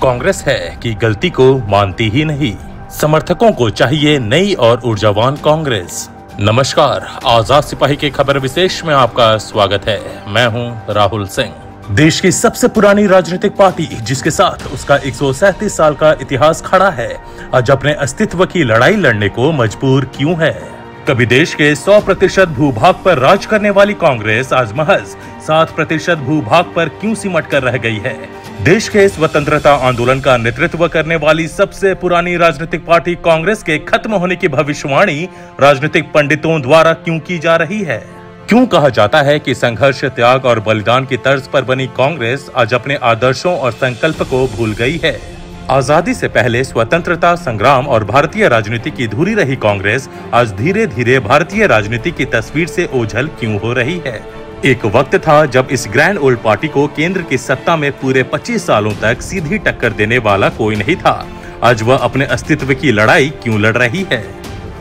कांग्रेस है कि गलती को मानती ही नहीं। समर्थकों को चाहिए नई और ऊर्जावान कांग्रेस। नमस्कार, आजाद सिपाही के खबर विशेष में आपका स्वागत है। मैं हूं राहुल सिंह। देश की सबसे पुरानी राजनीतिक पार्टी, जिसके साथ उसका 137 साल का इतिहास खड़ा है, आज अपने अस्तित्व की लड़ाई लड़ने को मजबूर क्यों है? कभी देश के 100% भूभाग पर राज करने वाली कांग्रेस आज महज 7% भूभाग पर क्यों सिमट कर रह गई है? देश के स्वतंत्रता आंदोलन का नेतृत्व करने वाली सबसे पुरानी राजनीतिक पार्टी कांग्रेस के खत्म होने की भविष्यवाणी राजनीतिक पंडितों द्वारा क्यों की जा रही है? क्यों कहा जाता है कि संघर्ष, त्याग और बलिदान की तर्ज पर बनी कांग्रेस आज अपने आदर्शों और संकल्प को भूल गई है? आजादी से पहले स्वतंत्रता संग्राम और भारतीय राजनीति की धुरी रही कांग्रेस आज धीरे धीरे भारतीय राजनीति की तस्वीर से ओझल क्यों हो रही है? एक वक्त था जब इस ग्रैंड ओल्ड पार्टी को केंद्र की सत्ता में पूरे 25 सालों तक सीधी टक्कर देने वाला कोई नहीं था। आज वह अपने अस्तित्व की लड़ाई क्यों लड़ रही है?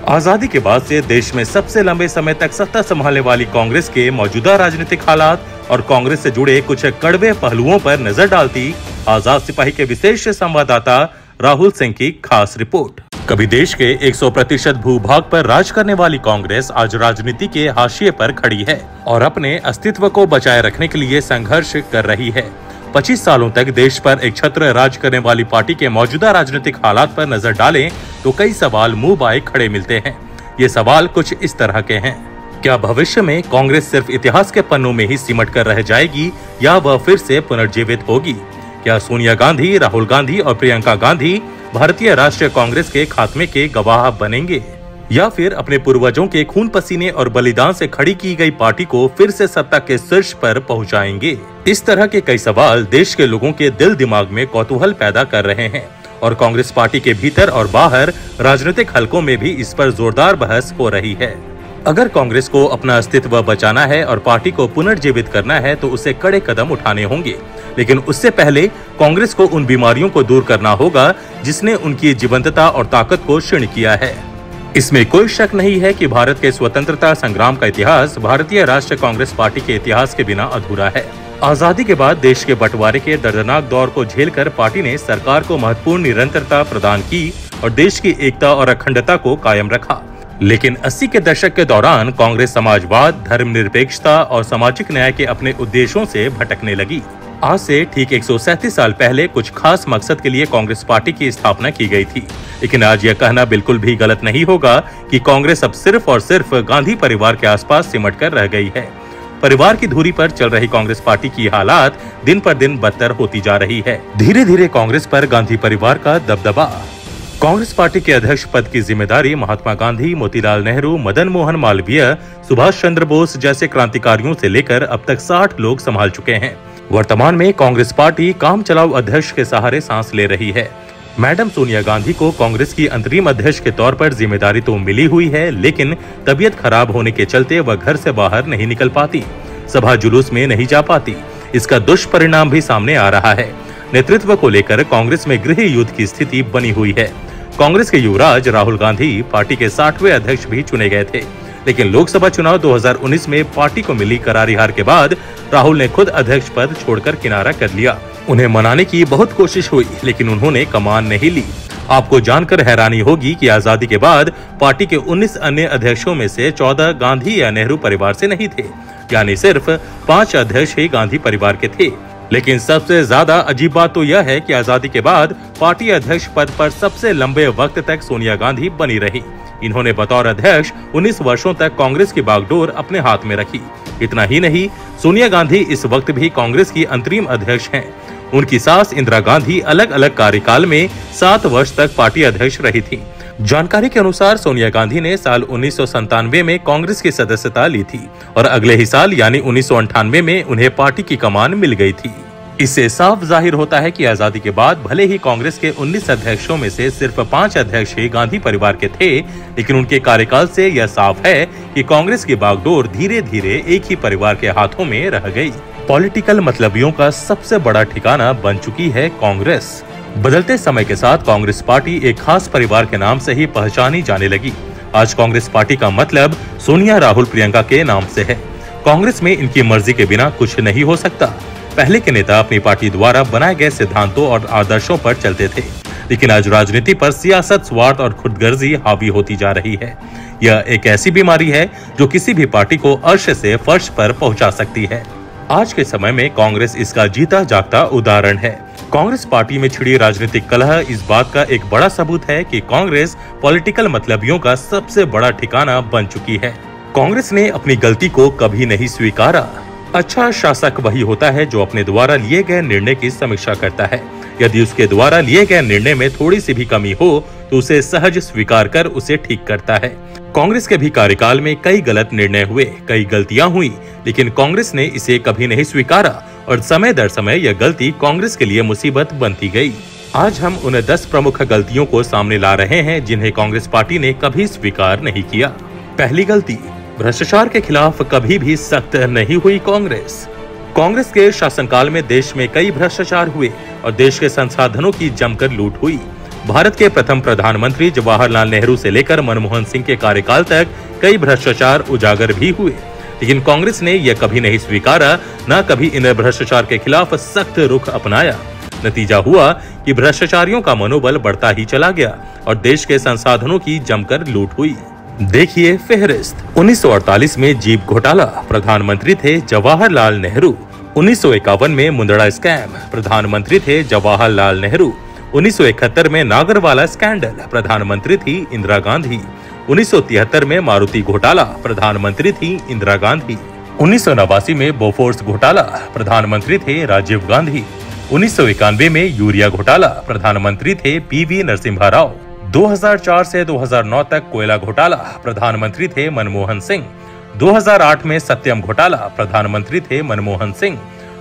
आजादी के बाद से देश में सबसे लंबे समय तक सत्ता संभालने वाली कांग्रेस के मौजूदा राजनीतिक हालात और कांग्रेस से जुड़े कुछ कड़वे पहलुओं पर नजर डालती आजाद सिपाही के विशेष संवाददाता राहुल सिंह की खास रिपोर्ट। कभी देश के 100% भूभाग पर राज करने वाली कांग्रेस आज राजनीति के हाशिए पर खड़ी है और अपने अस्तित्व को बचाए रखने के लिए संघर्ष कर रही है। 25 सालों तक देश पर एक छत्र राज करने वाली पार्टी के मौजूदा राजनीतिक हालात पर नजर डालें तो कई सवाल मुंह बाए खड़े मिलते हैं। ये सवाल कुछ इस तरह के हैं। क्या भविष्य में कांग्रेस सिर्फ इतिहास के पन्नों में ही सिमट कर रह जाएगी या वह फिर से पुनर्जीवित होगी? क्या सोनिया गांधी, राहुल गांधी और प्रियंका गांधी भारतीय राष्ट्रीय कांग्रेस के खात्मे के गवाह बनेंगे या फिर अपने पूर्वजों के खून पसीने और बलिदान से खड़ी की गई पार्टी को फिर से सत्ता के शीर्ष पर पहुंचाएंगे? इस तरह के कई सवाल देश के लोगों के दिल दिमाग में कौतूहल पैदा कर रहे हैं और कांग्रेस पार्टी के भीतर और बाहर राजनीतिक हलकों में भी इस पर जोरदार बहस हो रही है। अगर कांग्रेस को अपना अस्तित्व बचाना है और पार्टी को पुनर्जीवित करना है तो उसे कड़े कदम उठाने होंगे, लेकिन उससे पहले कांग्रेस को उन बीमारियों को दूर करना होगा जिसने उनकी जीवंतता और ताकत को क्षीण किया है। इसमें कोई शक नहीं है कि भारत के स्वतंत्रता संग्राम का इतिहास भारतीय राष्ट्रीय कांग्रेस पार्टी के इतिहास के बिना अधूरा है। आजादी के बाद देश के बंटवारे के दर्दनाक दौर को झेलकर पार्टी ने सरकार को महत्वपूर्ण निरंतरता प्रदान की और देश की एकता और अखंडता को कायम रखा। लेकिन 80 के दशक के दौरान कांग्रेस समाजवाद, धर्मनिरपेक्षता और सामाजिक न्याय के अपने उद्देश्यों से भटकने लगी। आज से ठीक 137 साल पहले कुछ खास मकसद के लिए कांग्रेस पार्टी की स्थापना की गई थी, लेकिन आज यह कहना बिल्कुल भी गलत नहीं होगा कि कांग्रेस अब सिर्फ और सिर्फ गांधी परिवार के आसपास सिमट कर रह गई है। परिवार की धुरी पर चल रही कांग्रेस पार्टी की हालात दिन पर दिन बदतर होती जा रही है। धीरे धीरे कांग्रेस पर गांधी परिवार का दबदबा। कांग्रेस पार्टी के अध्यक्ष पद की जिम्मेदारी महात्मा गांधी, मोतीलाल नेहरू, मदन मोहन मालवीय, सुभाष चंद्र बोस जैसे क्रांतिकारियों से लेकर अब तक 60 लोग संभाल चुके हैं। वर्तमान में कांग्रेस पार्टी काम चलाऊ अध्यक्ष के सहारे सांस ले रही है। मैडम सोनिया गांधी को कांग्रेस की अंतरिम अध्यक्ष के तौर पर जिम्मेदारी तो मिली हुई है, लेकिन तबीयत खराब होने के चलते वह घर से बाहर नहीं निकल पाती, सभा जुलूस में नहीं जा पाती। इसका दुष्परिणाम भी सामने आ रहा है। नेतृत्व को लेकर कांग्रेस में गृह युद्ध की स्थिति बनी हुई है। कांग्रेस के युवराज राहुल गांधी पार्टी के 60वें अध्यक्ष भी चुने गए थे, लेकिन लोकसभा चुनाव 2019 में पार्टी को मिली करारी हार के बाद राहुल ने खुद अध्यक्ष पद छोड़कर किनारा कर लिया। उन्हें मनाने की बहुत कोशिश हुई, लेकिन उन्होंने कमान नहीं ली। आपको जानकर हैरानी होगी कि आजादी के बाद पार्टी के 19 अन्य अध्यक्षों में से 14 गांधी या नेहरू परिवार से नहीं थे, यानी सिर्फ 5 अध्यक्ष ही गांधी परिवार के थे। लेकिन सबसे ज्यादा अजीब बात तो यह है कि आजादी के बाद पार्टी अध्यक्ष पद पर सबसे लंबे वक्त तक सोनिया गांधी बनी रही। इन्होंने बतौर अध्यक्ष 19 वर्षों तक कांग्रेस की बागडोर अपने हाथ में रखी। इतना ही नहीं, सोनिया गांधी इस वक्त भी कांग्रेस की अंतरिम अध्यक्ष हैं। उनकी सास इंदिरा गांधी अलग अलग कार्यकाल में 7 वर्ष तक पार्टी अध्यक्ष रही थी। जानकारी के अनुसार सोनिया गांधी ने साल 1997 में कांग्रेस की सदस्यता ली थी और अगले ही साल यानी 1998 में उन्हें पार्टी की कमान मिल गई थी। इससे साफ जाहिर होता है कि आजादी के बाद भले ही कांग्रेस के 19 अध्यक्षों में से सिर्फ 5 अध्यक्ष ही गांधी परिवार के थे, लेकिन उनके कार्यकाल से यह साफ है कि कांग्रेस की बागडोर धीरे धीरे एक ही परिवार के हाथों में रह गई। पॉलिटिकल मतलबियों का सबसे बड़ा ठिकाना बन चुकी है कांग्रेस। बदलते समय के साथ कांग्रेस पार्टी एक खास परिवार के नाम से ही पहचानी जाने लगी। आज कांग्रेस पार्टी का मतलब सोनिया, राहुल, प्रियंका के नाम से है। कांग्रेस में इनकी मर्जी के बिना कुछ नहीं हो सकता। पहले के नेता अपनी पार्टी द्वारा बनाए गए सिद्धांतों और आदर्शों पर चलते थे, लेकिन आज राजनीति पर सियासत, स्वार्थ और खुदगर्जी हावी होती जा रही है। यह एक ऐसी बीमारी है जो किसी भी पार्टी को अर्श से फर्श पर पहुंचा सकती है। आज के समय में कांग्रेस इसका जीता जागता उदाहरण है। कांग्रेस पार्टी में छिड़ी राजनीतिक कलह इस बात का एक बड़ा सबूत है कि कांग्रेस पॉलिटिकल मतलबियों का सबसे बड़ा ठिकाना बन चुकी है। कांग्रेस ने अपनी गलती को कभी नहीं स्वीकारा। अच्छा शासक वही होता है जो अपने द्वारा लिए गए निर्णय की समीक्षा करता है। यदि उसके द्वारा लिए गए निर्णय में थोड़ी सी भी कमी हो तो उसे सहज स्वीकार कर उसे ठीक करता है। कांग्रेस के भी कार्यकाल में कई गलत निर्णय हुए, कई गलतियां हुई, लेकिन कांग्रेस ने इसे कभी नहीं स्वीकारा और समय दर समय यह गलती कांग्रेस के लिए मुसीबत बनती गई। आज हम उन 10 प्रमुख गलतियों को सामने ला रहे हैं जिन्हें कांग्रेस पार्टी ने कभी स्वीकार नहीं किया। पहली गलती, भ्रष्टाचार के खिलाफ कभी भी सख्त नहीं हुई कांग्रेस। कांग्रेस के शासनकाल में देश में कई भ्रष्टाचार हुए और देश के संसाधनों की जमकर लूट हुई। भारत के प्रथम प्रधानमंत्री जवाहरलाल नेहरू से लेकर मनमोहन सिंह के कार्यकाल तक कई भ्रष्टाचार उजागर भी हुए, लेकिन कांग्रेस ने यह कभी नहीं स्वीकारा, न कभी इन भ्रष्टाचार के खिलाफ सख्त रुख अपनाया। नतीजा हुआ कि भ्रष्टाचारियों का मनोबल बढ़ता ही चला गया और देश के संसाधनों की जमकर लूट हुई। देखिए फहरिस्त। 1948 में जीप घोटाला, प्रधानमंत्री थे जवाहरलाल नेहरू। 1951 में मुंदड़ा स्कैम, प्रधानमंत्री थे जवाहरलाल नेहरू। 1971 में नागरवाला स्कैंडल, प्रधानमंत्री थी इंदिरा गांधी। 1973 में मारुति घोटाला, प्रधानमंत्री थी इंदिरा गांधी। 1989 में बोफोर्स घोटाला, प्रधानमंत्री थे राजीव गांधी। 1991 में यूरिया घोटाला, प्रधानमंत्री थे पीवी नरसिम्हा राव। 2004 से 2009 तक कोयला घोटाला, प्रधानमंत्री थे मनमोहन सिंह। 2008 में सत्यम घोटाला, प्रधानमंत्री थे मनमोहन सिंह।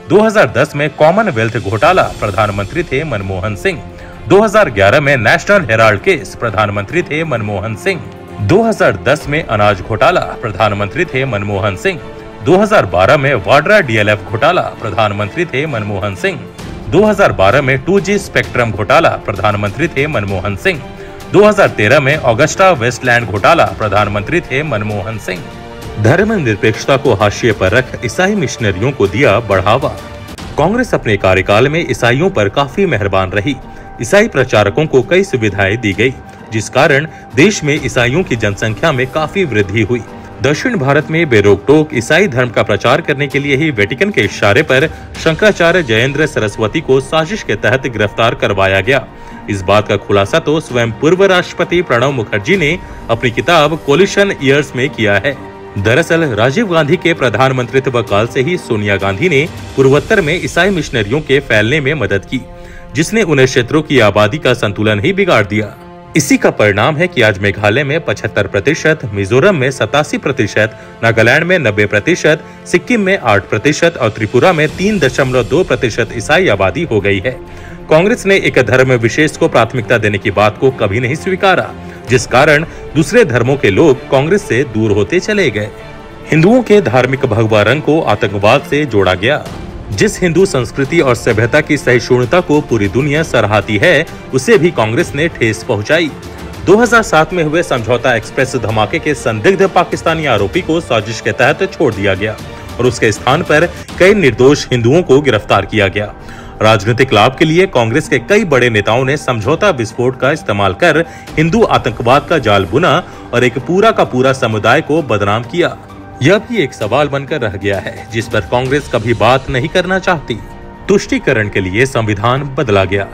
2010 में कॉमनवेल्थ घोटाला, प्रधानमंत्री थे मनमोहन सिंह। 2011 में नेशनल हेराल्ड केस, प्रधानमंत्री थे मनमोहन सिंह। 2010 में अनाज घोटाला, प्रधानमंत्री थे मनमोहन सिंह। 2012 में वाड्रा डीएलएफ घोटाला, प्रधानमंत्री थे मनमोहन सिंह। 2012 में 2G स्पेक्ट्रम घोटाला, प्रधानमंत्री थे मनमोहन सिंह। 2013 में ऑगस्टा वेस्टलैंड घोटाला, प्रधानमंत्री थे मनमोहन सिंह। धर्मनिरपेक्षता को हाशिए पर रख ईसाई मिशनरियों को दिया बढ़ावा। कांग्रेस अपने कार्यकाल में ईसाइयों पर काफी मेहरबान रही। ईसाई प्रचारकों को कई सुविधाएं दी गई, जिस कारण देश में ईसाइयों की जनसंख्या में काफी वृद्धि हुई। दक्षिण भारत में बेरोक-टोक ईसाई धर्म का प्रचार करने के लिए ही वेटिकन के इशारे पर शंकराचार्य जयेंद्र सरस्वती को साजिश के तहत गिरफ्तार करवाया गया। इस बात का खुलासा तो स्वयं पूर्व राष्ट्रपति प्रणब मुखर्जी ने अपनी किताब कोलिशन ईयर्स में किया है। दरअसल राजीव गांधी के प्रधानमंत्रित्व काल से ही सोनिया गांधी ने पूर्वोत्तर में ईसाई मिशनरियों के फैलने में मदद की, जिसने उन क्षेत्रों की आबादी का संतुलन ही बिगाड़ दिया। इसी का परिणाम है कि आज मेघालय में 75%, मिजोरम में 87%, नागालैंड में 90%, सिक्किम में 8% और त्रिपुरा में 3.2% ईसाई आबादी हो गई है। कांग्रेस ने एक धर्म विशेष को प्राथमिकता देने की बात को कभी नहीं स्वीकारा, जिस कारण दूसरे धर्मों के लोग कांग्रेस से दूर होते चले गए। हिंदुओं के धार्मिक भगवा रंग को आतंकवाद से जोड़ा गया। जिस हिंदू संस्कृति और सभ्यता की सहिष्णुता को पूरी दुनिया सराहती है, उसे भी कांग्रेस ने ठेस पहुंचाई। 2007 में हुए समझौता एक्सप्रेस धमाके के संदिग्ध पाकिस्तानी आरोपी को साजिश के तहत छोड़ दिया गया और उसके स्थान पर कई निर्दोष हिंदुओं को गिरफ्तार किया गया। राजनीतिक लाभ के लिए कांग्रेस के कई बड़े नेताओं ने समझौता विस्फोट का इस्तेमाल कर हिंदू आतंकवाद का जाल बुना और एक पूरा का पूरा समुदाय को बदनाम किया। यह भी एक सवाल बनकर रह गया है, जिस पर कांग्रेस कभी बात नहीं करना चाहती। तुष्टीकरण के लिए संविधान बदला गया।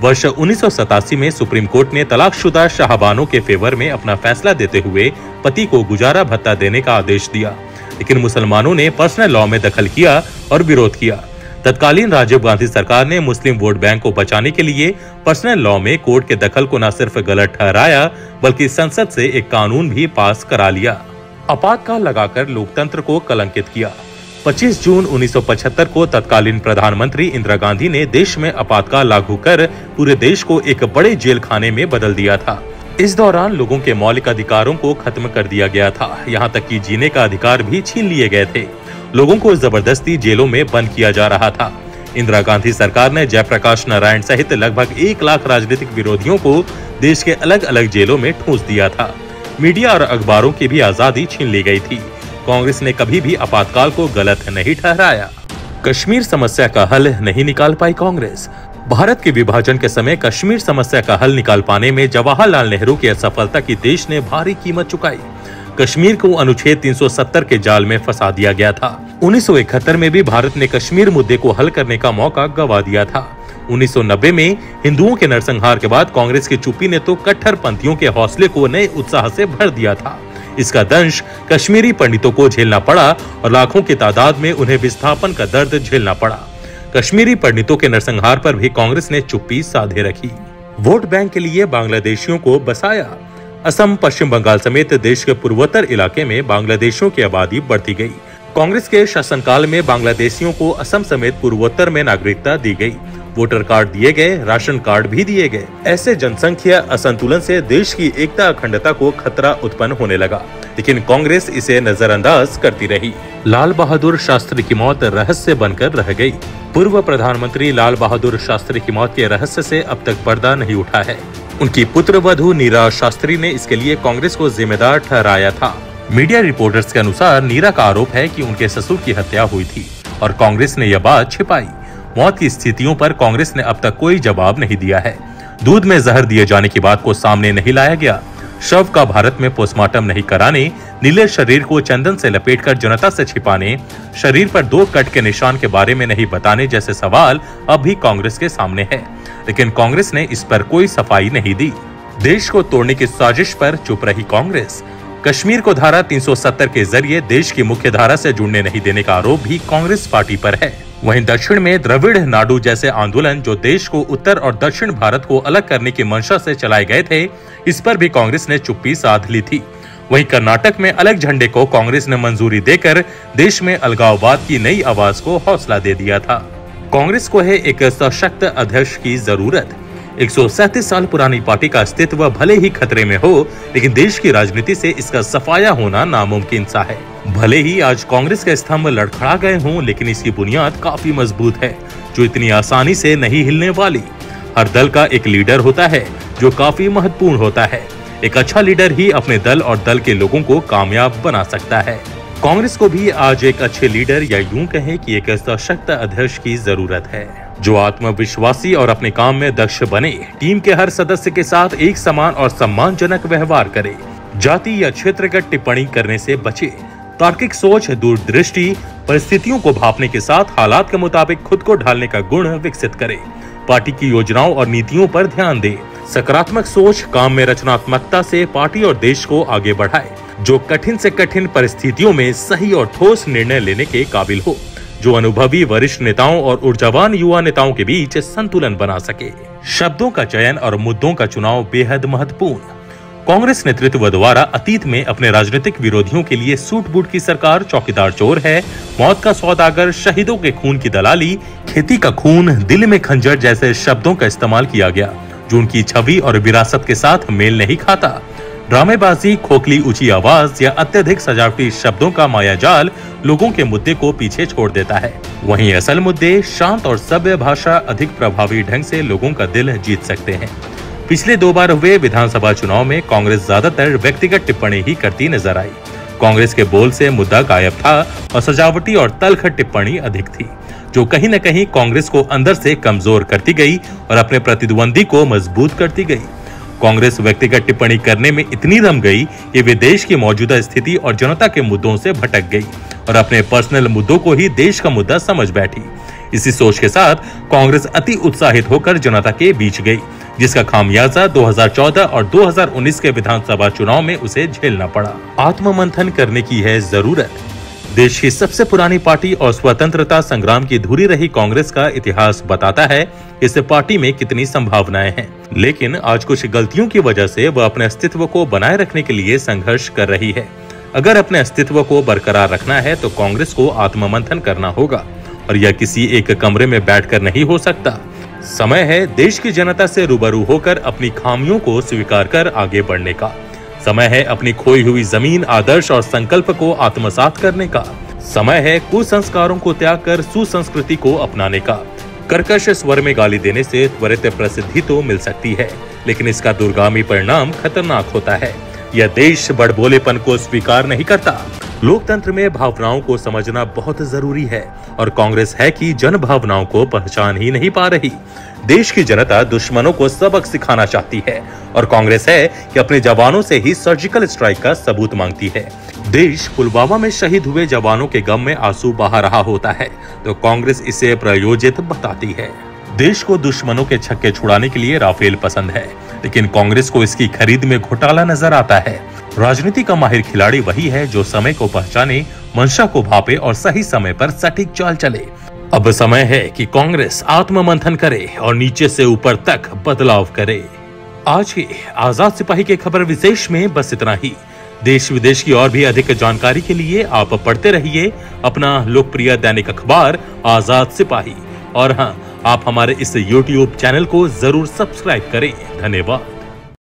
वर्ष 1987 में सुप्रीम कोर्ट ने तलाकशुदा शाहबानों के फेवर में अपना फैसला देते हुए पति को गुजारा भत्ता देने का आदेश दिया, लेकिन मुसलमानों ने पर्सनल लॉ में दखल किया और विरोध किया। तत्कालीन राजीव गांधी सरकार ने मुस्लिम वोट बैंक को बचाने के लिए पर्सनल लॉ में कोर्ट के दखल को न सिर्फ गलत ठहराया, बल्कि संसद से एक कानून भी पास करा लिया। आपातकाल लगाकर लोकतंत्र को कलंकित किया। 25 जून 1975 को तत्कालीन प्रधानमंत्री इंदिरा गांधी ने देश में आपातकाल लागू कर पूरे देश को एक बड़े जेल खाने में बदल दिया था। इस दौरान लोगों के मौलिक अधिकारों को खत्म कर दिया गया था, यहाँ तक कि जीने का अधिकार भी छीन लिए गए थे। लोगों को जबरदस्ती जेलों में बंद किया जा रहा था। इंदिरा गांधी सरकार ने जयप्रकाश नारायण सहित लगभग 1 लाख राजनीतिक विरोधियों को देश के अलग अलग जेलों में ठूंस दिया था। मीडिया और अखबारों की भी आजादी छीन ली गई थी। कांग्रेस ने कभी भी आपातकाल को गलत नहीं ठहराया। कश्मीर समस्या का हल नहीं निकाल पाई कांग्रेस। भारत के विभाजन के समय कश्मीर समस्या का हल निकाल पाने में जवाहरलाल नेहरू की असफलता की देश ने भारी कीमत चुकाई। कश्मीर को अनुच्छेद 370 के जाल में फंसा दिया गया था। 1971 में भी भारत ने कश्मीर मुद्दे को हल करने का मौका गंवा दिया था। 1990 में हिंदुओं के नरसंहार के बाद कांग्रेस की चुप्पी ने तो कट्टरपंथियों के हौसले को नए उत्साह से भर दिया था। इसका दंश कश्मीरी पंडितों को झेलना पड़ा और लाखों की तादाद में उन्हें विस्थापन का दर्द झेलना पड़ा। कश्मीरी पंडितों के नरसंहार पर भी कांग्रेस ने चुप्पी साधे रखी। वोट बैंक के लिए बांग्लादेशियों को बसाया। असम, पश्चिम बंगाल समेत देश के पूर्वोत्तर इलाके में बांग्लादेशियों की आबादी बढ़ती गई। कांग्रेस के शासनकाल में बांग्लादेशियों को असम समेत पूर्वोत्तर में नागरिकता दी गई। वोटर कार्ड दिए गए, राशन कार्ड भी दिए गए। ऐसे जनसंख्या असंतुलन से देश की एकता अखंडता को खतरा उत्पन्न होने लगा, लेकिन कांग्रेस इसे नजरअंदाज करती रही। लाल बहादुर शास्त्री की मौत रहस्य बनकर रह गई। पूर्व प्रधानमंत्री लाल बहादुर शास्त्री की मौत के रहस्य से अब तक पर्दा नहीं उठा है। उनकी पुत्रवधू नीरा शास्त्री ने इसके लिए कांग्रेस को जिम्मेदार ठहराया था। मीडिया रिपोर्टर्स के अनुसार नीरा का आरोप है कि उनके ससुर की हत्या हुई थी और कांग्रेस ने यह बात छिपाई। मौत की स्थितियों पर कांग्रेस ने अब तक कोई जवाब नहीं दिया है। दूध में जहर दिए जाने की बात को सामने नहीं लाया गया। शव का भारत में पोस्टमार्टम नहीं कराने, नीले शरीर को चंदन से लपेटकर जनता से छिपाने, शरीर पर 2 कट के निशान के बारे में नहीं बताने जैसे सवाल अब भी कांग्रेस के सामने है, लेकिन कांग्रेस ने इस पर कोई सफाई नहीं दी। देश को तोड़ने की साजिश पर चुप रही कांग्रेस। कश्मीर को धारा 370 के जरिए देश की मुख्य धारा से जुड़ने नहीं देने का आरोप भी कांग्रेस पार्टी पर है। वहीं दक्षिण में द्रविड़ नाडु जैसे आंदोलन जो देश को उत्तर और दक्षिण भारत को अलग करने की मंशा से चलाए गए थे, इस पर भी कांग्रेस ने चुप्पी साध ली थी। वहीं कर्नाटक में अलग झंडे को कांग्रेस ने मंजूरी देकर देश में अलगाववाद की नई आवाज को हौसला दे दिया था। कांग्रेस को है एक सशक्त अध्यक्ष की जरूरत। 137 साल पुरानी पार्टी का अस्तित्व भले ही खतरे में हो, लेकिन देश की राजनीति से इसका सफाया होना नामुमकिन सा है। भले ही आज कांग्रेस के स्तंभ लड़खड़ा गए हों, लेकिन इसकी बुनियाद काफी मजबूत है, जो इतनी आसानी से नहीं हिलने वाली। हर दल का एक लीडर होता है जो काफी महत्वपूर्ण होता है। एक अच्छा लीडर ही अपने दल और दल के लोगों को कामयाब बना सकता है। कांग्रेस को भी आज एक अच्छे लीडर या यूं कहें कि एक सशक्त अध्यक्ष की जरूरत है, जो आत्मविश्वासी और अपने काम में दक्ष बने, टीम के हर सदस्य के साथ एक समान और सम्मानजनक व्यवहार करे, जाति या क्षेत्रगत टिप्पणी करने से बचे, तार्किक सोच, दूरदृष्टि, परिस्थितियों को भांपने के साथ हालात के मुताबिक खुद को ढालने का गुण विकसित करे, पार्टी की योजनाओं और नीतियों पर ध्यान दे, सकारात्मक सोच, काम में रचनात्मकता से पार्टी और देश को आगे बढ़ाए, जो कठिन से कठिन परिस्थितियों में सही और ठोस निर्णय लेने के काबिल हो, जो अनुभवी वरिष्ठ नेताओं और ऊर्जावान युवा नेताओं के बीच संतुलन बना सके। शब्दों का चयन और मुद्दों का चुनाव बेहद महत्वपूर्ण। कांग्रेस नेतृत्व द्वारा अतीत में अपने राजनीतिक विरोधियों के लिए सूट बूट की सरकार, चौकीदार चोर है, मौत का सौदागर, शहीदों के खून की दलाली, खेती का खून, दिल में खंजर जैसे शब्दों का इस्तेमाल किया गया, जो उनकी छवि और विरासत के साथ मेल नहीं खाता। ड्रामेबाजी, खोखली ऊंची आवाज या अत्यधिक सजावटी शब्दों का मायाजाल लोगों के मुद्दे को पीछे छोड़ देता है। वहीं असल मुद्दे, शांत और सभ्य भाषा अधिक प्रभावी ढंग से लोगों का दिल जीत सकते हैं। पिछले 2 बार हुए विधानसभा चुनाव में कांग्रेस ज्यादातर व्यक्तिगत टिप्पणी ही करती नजर आई। कांग्रेस के बोल से मुद्दा गायब था और सजावटी और तलखट टिप्पणी अधिक थी, जो कहीं न कहीं कांग्रेस को अंदर से कमजोर करती गई और अपने प्रतिद्वंदी को मजबूत करती गई। कांग्रेस व्यक्तिगत टिप्पणी करने में इतनी दम गई कि वे देश की मौजूदा स्थिति और जनता के मुद्दों से भटक गई और अपने पर्सनल मुद्दों को ही देश का मुद्दा समझ बैठी। इसी सोच के साथ कांग्रेस अति उत्साहित होकर जनता के बीच गई, जिसका खामियाजा 2014 और 2019 के विधानसभा चुनाव में उसे झेलना पड़ा। आत्ममंथन करने की है जरूरत। देश की सबसे पुरानी पार्टी और स्वतंत्रता संग्राम की धुरी रही कांग्रेस का इतिहास बताता है इस पार्टी में कितनी संभावनाएं हैं, लेकिन आज कुछ गलतियों की वजह से वह अपने अस्तित्व को बनाए रखने के लिए संघर्ष कर रही है। अगर अपने अस्तित्व को बरकरार रखना है तो कांग्रेस को आत्ममंथन करना होगा, और यह किसी एक कमरे में बैठकर नहीं हो सकता। समय है देश की जनता से रूबरू होकर अपनी खामियों को स्वीकार कर आगे बढ़ने का। समय है अपनी खोई हुई जमीन, आदर्श और संकल्प को आत्मसात करने का। समय है कुसंस्कारों को त्याग कर सुसंस्कृति को अपनाने का। कर्कश स्वर में गाली देने से त्वरित प्रसिद्धि तो मिल सकती है, लेकिन इसका दूरगामी परिणाम खतरनाक होता है। यह देश बड़बोलेपन को स्वीकार नहीं करता। लोकतंत्र में भावनाओं को समझना बहुत जरूरी है और कांग्रेस है कि जन भावनाओं को पहचान ही नहीं पा रही। देश की जनता दुश्मनों को सबक सिखाना चाहती है और कांग्रेस है कि अपने जवानों से ही सर्जिकल स्ट्राइक का सबूत मांगती है। देश पुलवामा में शहीद हुए जवानों के गम में आंसू बहा रहा होता है तो कांग्रेस इसे प्रायोजित बताती है। देश को दुश्मनों के छक्के छुड़ाने के लिए राफेल पसंद है, लेकिन कांग्रेस को इसकी खरीद में घोटाला नजर आता है। राजनीति का माहिर खिलाड़ी वही है जो समय को पहचाने, मंशा को भापे और सही समय पर सटीक चाल चले। अब समय है कि कांग्रेस आत्ममंथन करे और नीचे से ऊपर तक बदलाव करे। आज की आजाद सिपाही के खबर विशेष में बस इतना ही। देश विदेश की और भी अधिक जानकारी के लिए आप पढ़ते रहिए अपना लोकप्रिय दैनिक अखबार आजाद सिपाही। और हाँ, आप हमारे इस YouTube चैनल को जरूर सब्सक्राइब करें। धन्यवाद।